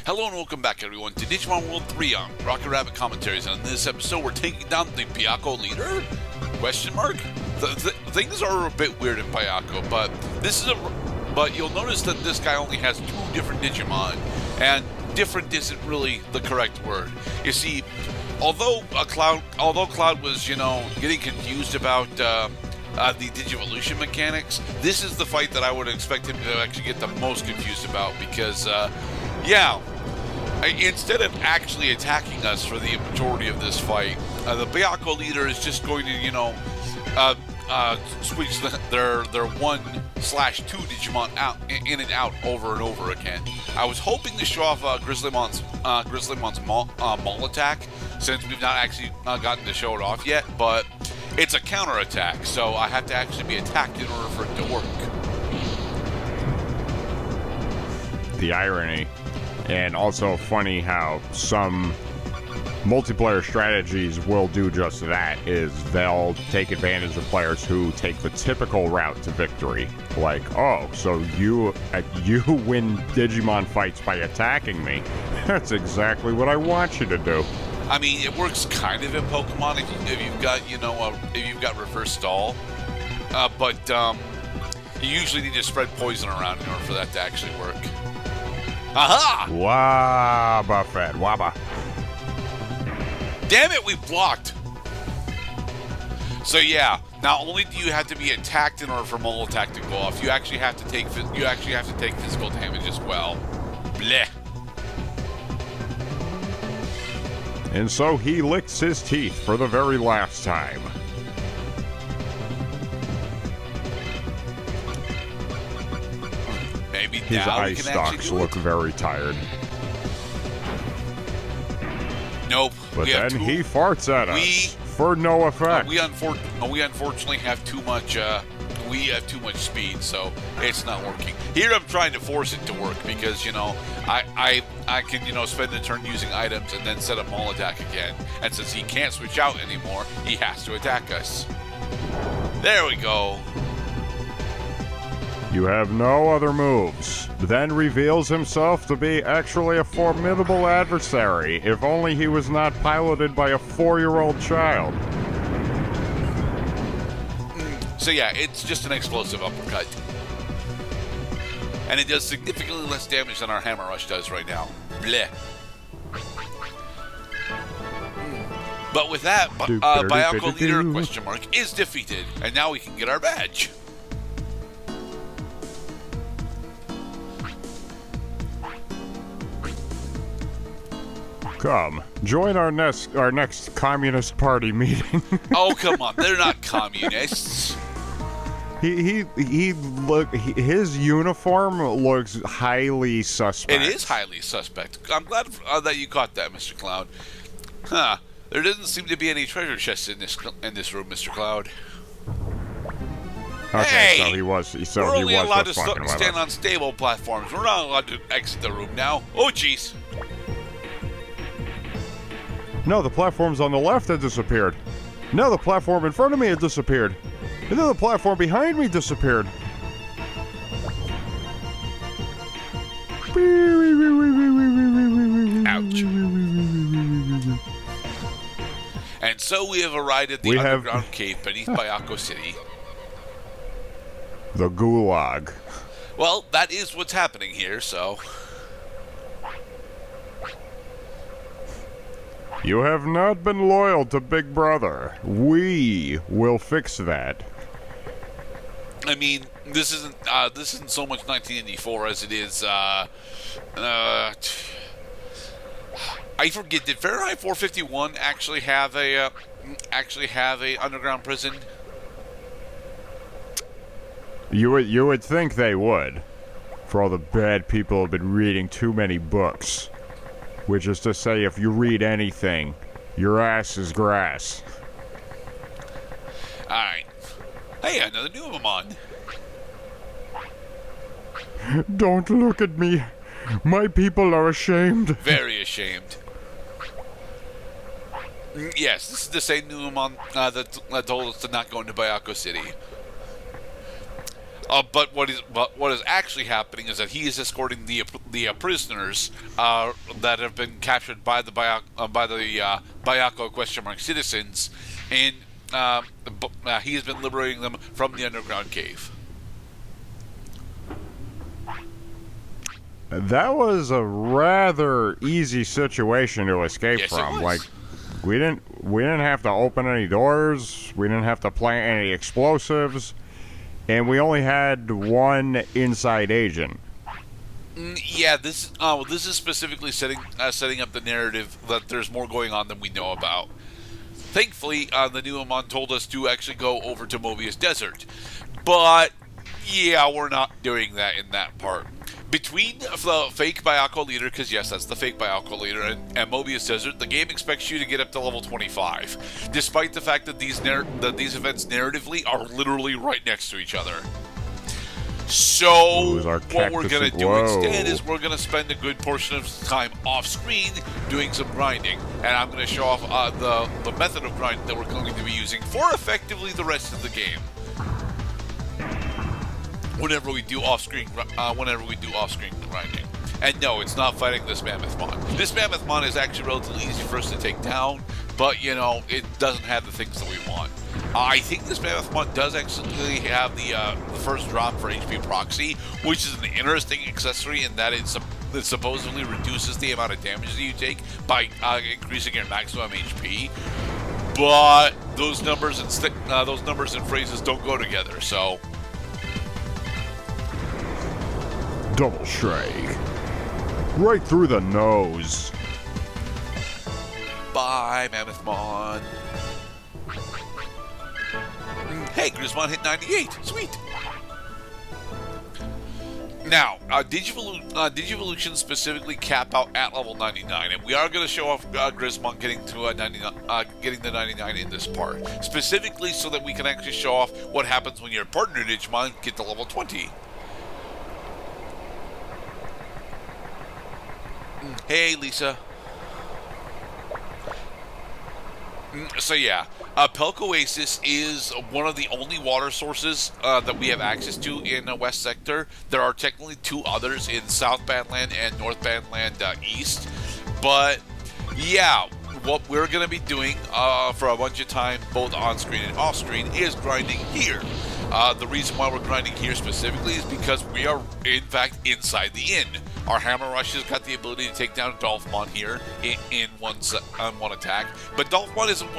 Hello and welcome back, everyone, to Digimon World 3 on Rocket Rabbit Commentaries. And in this episode, we're taking down the Byakko leader? Question mark? Things are a bit weird in Byakko, but you'll notice that this guy only has 2 different Digimon, and different isn't really the correct word. You see, although Cloud was, getting confused about the Digivolution mechanics, this is the fight that I would expect him to actually get the most confused about because, instead of actually attacking us for the majority of this fight, the Byakko leader is just going to, switch their 1/2 Digimon out in and out over and over again. I was hoping to show off Grizzlymon's Maul attack, since we've not actually gotten to show it off yet, but it's a counterattack, so I have to actually be attacked in order for it to work. The irony, and also funny how some multiplayer strategies will do just that, is they'll take advantage of players who take the typical route to victory. Like, oh, so you win Digimon fights by attacking me. That's exactly what I want you to do. I mean, it works kind of in Pokemon if you've got, if you've got reverse stall, but you usually need to spread poison around in order for that to actually work. Aha! Wabba, Fed, wabba. Damn it, we blocked. So yeah, not only do you have to be attacked in order for Maul attack to go off, you actually have to take physical damage as well. Bleh. And so he licks his teeth for the very last time. Maybe his now eye we can stalks look very tired. Nope. But then he farts at us for no effect. We unfortunately have too much. We have too much speed, so it's not working. Here I'm trying to force it to work because I can spend the turn using items and then set up Maul attack again. And since he can't switch out anymore, he has to attack us. There we go. You have no other moves. Then reveals himself to be actually a formidable adversary, if only he was not piloted by a 4-year-old child. So yeah, it's just an explosive uppercut. And it does significantly less damage than our Hammer Rush does right now. Bleh. But with that, Byakko leader question mark is defeated, and now we can get our badge. Come, join our next Communist Party meeting. Oh, come on, they're not communists. His uniform looks highly suspect. It is highly suspect. I'm glad that you caught that, Mr. Cloud. Huh? There doesn't seem to be any treasure chests in this room, Mr. Cloud. Okay, hey, so he was. We're only allowed to stand on stable platforms. We're not allowed to exit the room now. Oh, jeez. No, the platforms on the left had disappeared. No, the platform in front of me had disappeared. And then the platform behind me disappeared. Ouch. And so we have arrived at the underground cave beneath Byakko City. The Gulag. Well, that is what's happening here, so... You have not been loyal to Big Brother. We will fix that. I mean, this isn't so much 1984 as it is. I forget. Did Fahrenheit 451 actually have a underground prison? You would think they would, for all the bad people who have been reading too many books. Which is to say, if you read anything, your ass is grass. Alright. Hey, another new Kumamon. Don't look at me. My people are ashamed. Very ashamed. Yes, this is the same new Kumamon that told us to not go into Byakko City. But what is actually happening is that he is escorting the prisoners that have been captured by the Byakko citizens, and he has been liberating them from the underground cave. That was a rather easy situation to escape from. Like, we didn't have to open any doors. We didn't have to plant any explosives. And we only had one inside agent. Yeah, this is specifically setting up the narrative that there's more going on than we know about. Thankfully, the new Amon told us to actually go over to Mobius Desert. But, yeah, we're not doing that in that part. Between the fake Byakko leader, because yes, that's the fake Byakko leader, and Mobius Desert, the game expects you to get up to level 25, despite the fact that these events narratively are literally right next to each other. So what we're going to do instead is we're going to spend a good portion of time off screen doing some grinding, and I'm going to show off the method of grinding that we're going to be using for effectively the rest of the game. Whenever we do off-screen grinding. And no, it's not fighting this Mammothmon. This Mammothmon is actually relatively easy for us to take down, but, you know, it doesn't have the things that we want. I think this Mammothmon does actually have the first drop for HP Proxy, which is an interesting accessory in that it supposedly reduces the amount of damage that you take by increasing your maximum HP. But those numbers and phrases don't go together, so... Double strike. Right through the nose. Bye, Mammothmon. Hey, Grismon hit 98. Sweet. Now, Digivolution specifically cap out at level 99, and we are going to show off Grismon getting to 99, getting the 99 in this part, specifically so that we can actually show off what happens when your partner Digimon get to level 20. Hey, Lisa. So yeah, Pelk Oasis is one of the only water sources that we have access to in the West Sector. There are technically two others in South Badland and North Badland East. But yeah, what we're going to be doing for a bunch of time, both on-screen and off-screen, is grinding here. The reason why we're grinding here specifically is because we are, in fact, inside the inn. Our Hammer Rush has got the ability to take down Dolphmon here in one attack, but Dolphmon isn't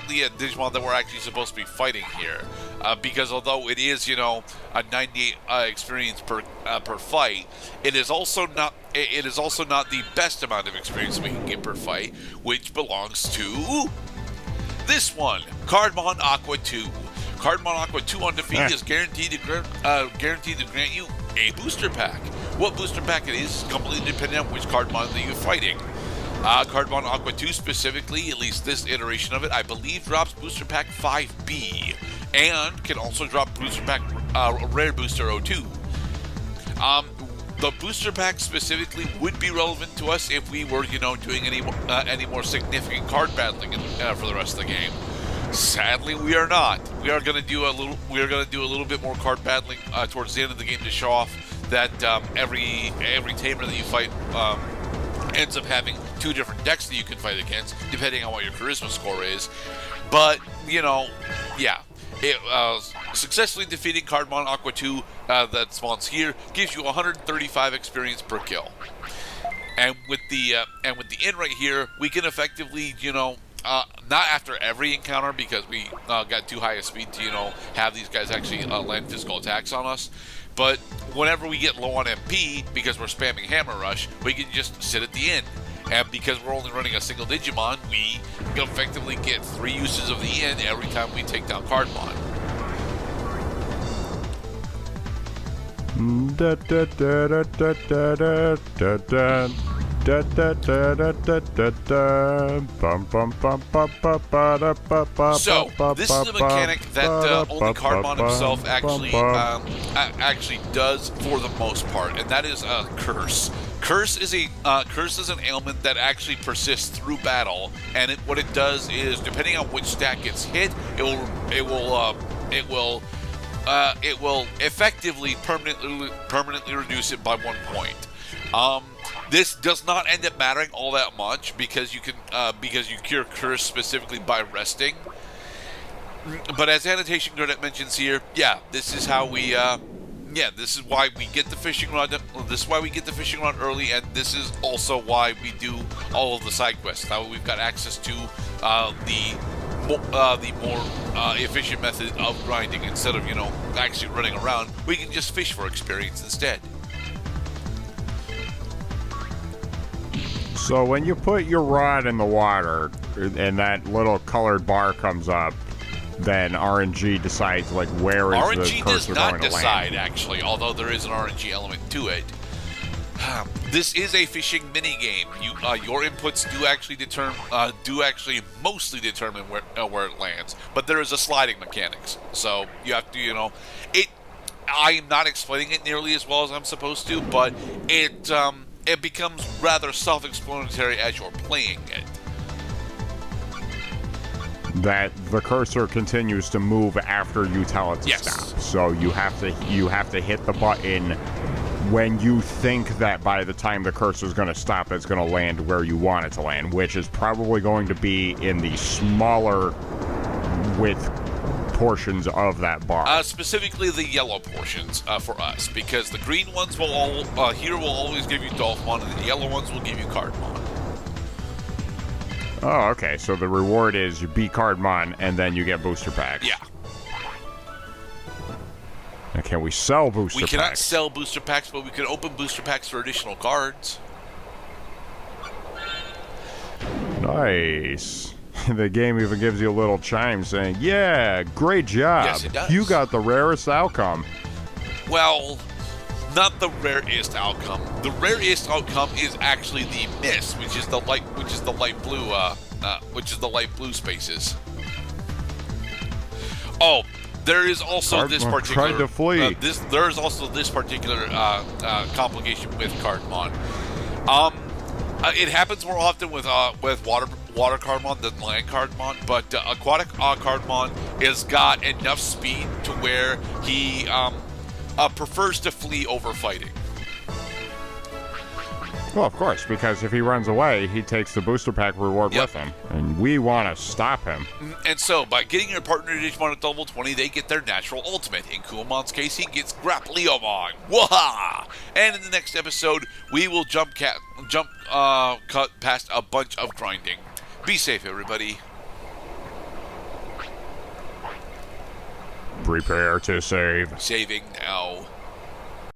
the Digimon that we're actually supposed to be fighting here, because although it is, you know, a 98 experience per fight, it is also not the best amount of experience we can get per fight, which belongs to this one, Cardmon Aqua 2. Cardmon Aqua 2 on defeat is guaranteed to grant you a booster pack. What booster pack it is completely dependent on which Cardmon that you're fighting. Cardmon Aqua 2 specifically, at least this iteration of it, I believe drops booster pack 5B, and can also drop booster pack Rare Booster 02. The booster pack specifically would be relevant to us if we were, you know, doing any more significant card battling for the rest of the game. Sadly, we are not. We are going to do a little bit more card battling towards the end of the game to show off that every tamer that you fight ends up having two different decks that you can fight against, depending on what your charisma score is. But, you know, yeah. Successfully defeating Cardmon Aqua 2 that spawns here gives you 135 experience per kill. And with the inn right here, we can effectively, you know, not after every encounter because we got too high a speed to, you know, have these guys actually land physical attacks on us. But whenever we get low on MP, because we're spamming Hammer Rush, we can just sit at the inn. And because we're only running a single Digimon, we can effectively get 3 uses of the inn every time we take down Cardmon. So, this is a mechanic that only Cardmon himself actually does for the most part, and that is a curse. Curse is an ailment that actually persists through battle, and what it does is, depending on which stat gets hit, it will it will effectively permanently reduce it by 1 point. This does not end up mattering all that much because you cure curse specifically by resting. But as annotation credit mentions here, this is how we. This is why we get the fishing rod. This is why we get the fishing rod early, and this is also why we do all of the side quests. Now we've got access to the more efficient method of grinding instead of actually running around. We can just fish for experience instead. So when you put your rod in the water and that little colored bar comes up, then RNG decides where is the cursor going to land. RNG does not decide, actually, although there is an RNG element to it. This is a fishing mini game. Your inputs do actually mostly determine where it lands, but there is a sliding mechanics. So you have to, I am not explaining it nearly as well as I'm supposed to, but it becomes rather self-explanatory as you're playing it. That the cursor continues to move after you tell it to stop. So you have to hit the button when you think that by the time the cursor is going to stop, it's going to land where you want it to land, which is probably going to be in the smaller width portions of that bar. Specifically the yellow portions for us, because the green ones will always give you Dolphmon, and the yellow ones will give you Cardmon. Oh, okay. So the reward is you beat Cardmon, and then you get booster packs. Yeah. Now, can we sell booster packs? We cannot sell booster packs, but we can open booster packs for additional cards. Nice. The game even gives you a little chime saying, "Yeah, great job. Yes, it does. You got the rarest outcome." Well, not the rarest outcome. The rarest outcome is actually the miss, which is the light blue spaces. Oh, there is also this particular. Tried to flee. There is also this particular complication with Cardmon. It happens more often with water Cardmon than land Cardmon, but aquatic Cardmon has got enough speed to where he prefers to flee over fighting. Well, of course, because if he runs away, he takes the booster pack reward with him, and we want to stop him. And so, by getting your partner Digimon at level 20, they get their natural ultimate. In Kumamon's case, he gets Grappleomon. Waha! And in the next episode, we will cut past a bunch of grinding. Be safe, everybody. Prepare to save. Saving now.